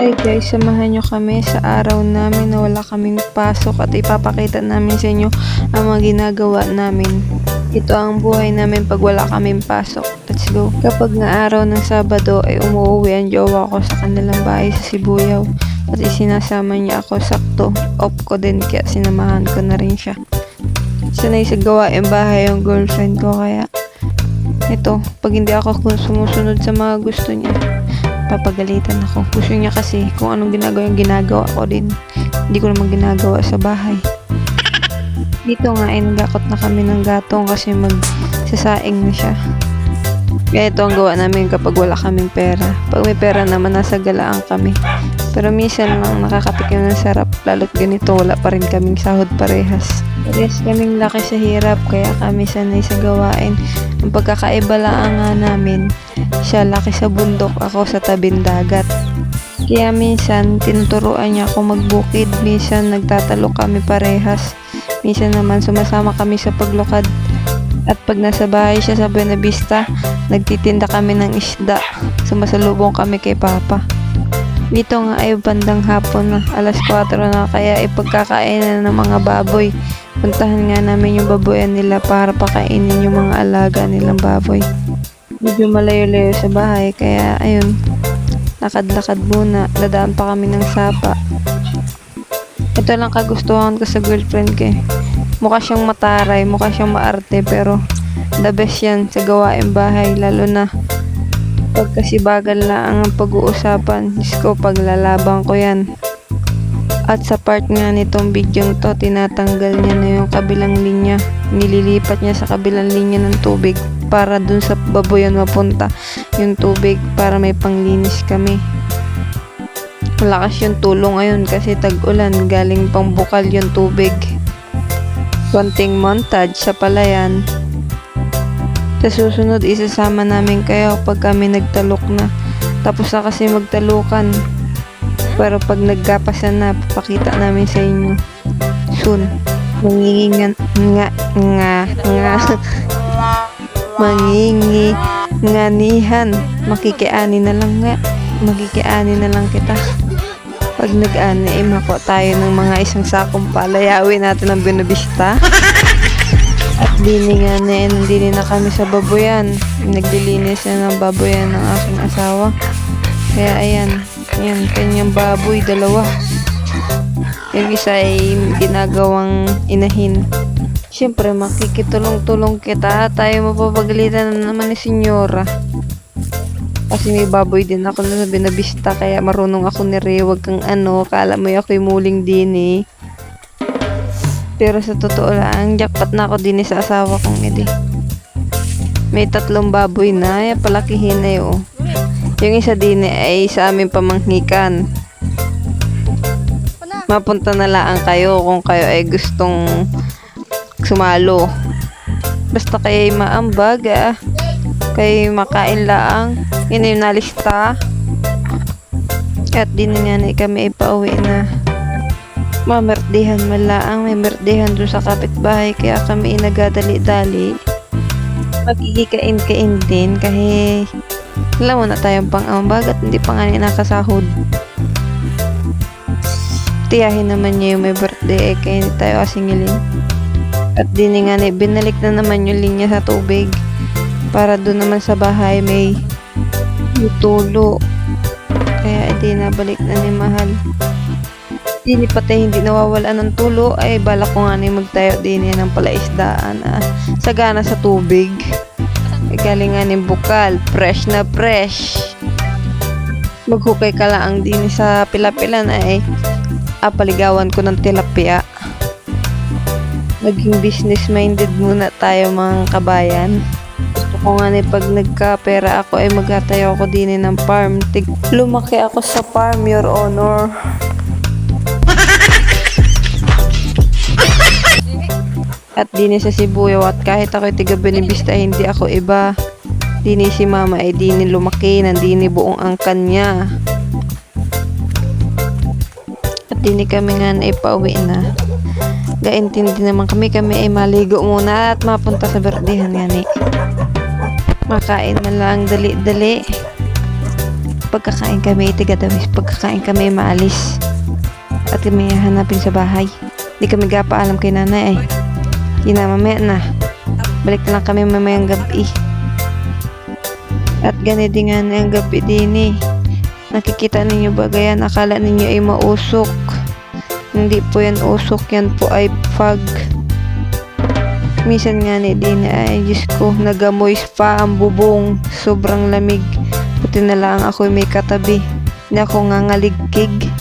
Hi guys, samahan nyo kami sa araw namin na wala kaming pasok at ipapakita namin sa inyo ang mga ginagawa namin. Ito ang buhay namin pag wala kaming pasok. Let's go. Kapag nga araw ng Sabado ay umuwi ang jowa ko sa kanilang bahay sa Sibuyaw at isinasama niya ako sakto. Off ko din kaya sinamahan ko na rin siya. Sanay sa gawaing bahay yung girlfriend ko kaya ito, pag hindi ako sumusunod sa mga gusto niya, papagalitan ako. Gusto niya kasi kung anong ginagawa ko din. Hindi ko naman ginagawa sa bahay. Dito nga ay nagakot na kami ng gatong kasi magsasaing na siya. Kaya ito ang gawa namin kapag wala kaming pera. Pag may pera naman, nasa galaan kami. Pero minsan lang nakakatikim ng sarap. Lalo't ganito, wala pa rin kaming sahod parehas. Parehas kaming laki sa hirap, kaya kami sanay sa gawain. Ang pagkakaiba lang nga namin, siya laki sa bundok, ako sa tabing dagat. Kaya minsan, tinuturuan niya ako magbukid. Minsan, nagtatalok kami parehas. Minsan naman, sumasama kami sa paglukad. At pag nasa bahay siya sa Buena Vista, nagtitinda kami ng isda. Sumasalubong kami kay Papa. Dito nga ay bandang hapon na, alas 4 na, kaya ipagkakainan ng mga baboy. Puntahan nga namin yung baboyan nila para pakainin yung mga alaga nilang baboy. Medyo malayo-layo sa bahay, kaya ayun, lakad-lakad muna, dadaan pa kami ng sapa. Ito lang kagustuhan ko sa girlfriend ko. Mukha siyang mataray, mukha siyang maarte, pero the best yan sa gawaing bahay, lalo na pagkasibagan lang ang pag-uusapan. Diyos ko, paglalabang ko yan. At sa part nga nitong video to, tinatanggal niya na yung kabilang linya. Nililipat niya sa kabilang linya ng tubig para dun sa baboyan mapunta yung tubig para may panglinis kami. Malakas yung tulong ngayon kasi tag-ulan, galing pang bukal yung tubig. Konting montage sa palayan. Sa susunod, isasama namin kayo pag kami nagtalok na. Tapos na kasi magtalukan. Pero pag nagkapasan na, papakita namin sa inyo. Soon. Mangingingan nga. Manginganihan. Makikiani na lang nga. Makikiani na lang kita. Pag nag-ani, mako tayo ng mga isang sakong palayawin natin ng Buena Vista. At dini na kami sa baboyan. Naglilinis na ng baboyan ng aking asawa. Kaya ayan, kanyang baboy, 2. Yung isa ay ginagawang inahin. Siyempre, makikitulong-tulong kita. Tayo mapapagalitan na naman ni Senyora. Kasi may baboy din ako na sa Buena Vista, kaya marunong ako ni Rey. Wag kang kala mo ako'y muling din eh. Pero sa totoo lang, jackpot na ako din sa asawa kong edi. May 3 baboy na, ay palakihin na yun. Yung isa din ay sa aming pamanghikan. Mapunta na lang kayo kung kayo ay gustong sumalo. Basta kayo maambag, kayo makain lang. Yun yung nalista. At din nga na kami ipauwi na. Mamerdehan malaang, may merdehan doon sa kapitbahay, kaya kami nagadali-dali. Magkikikain-kain din kahit alam mo na tayong pang-ambag at hindi pa nga nakasahod. Tiyahin naman niya yung may birthday kaya hindi tayo asingilin. At din nga binalik na naman yung linya sa tubig para doon naman sa bahay may tulo. Kaya hindi nabalik na ni Mahal. Hindi patay hindi nawawalan ng tulo, ay balak ko nga magtayo din yan ng palaisdaan. Sagana sa tubig. Galing nga ng bukal, fresh na fresh. Maghukay ka lang din sa pila-pila na paligawan ko ng tilapia. Maging business minded muna tayo mga kabayan. Gusto ko nga pag nagka-pera ako ay magtatayo ako din ng farm. Lumaki ako sa farm, Your Honor. At dini sa Sibuyaw, at kahit ako'y tiga Buena Vista, hindi ako iba. Dini si mama ay dini lumaki, nandini buong angkan niya. At dini kami nga na ipauwi na. Gaintindi naman kami ay maligo muna at mapunta sa berdehan nga ni. Makain na lang dali-dali. pagkakain kami tigadawis, pagkakain kami maalis. At kami hanapin sa bahay. Di kami gapaalam kay nanay ay. Mamaya na. Balik na lang kami mamayang gabi. At ganito nga na ang gabi din eh. Nakikita ninyo ba gayan? Akala ninyo ay mausok. Hindi po yan usok, yan po ay fog. Minsan nga ni din ay Diyos ko, nagamoy pa ang bubong. Sobrang lamig. Buti na lang ako may katabi. Hindi ako nga ngaligkig.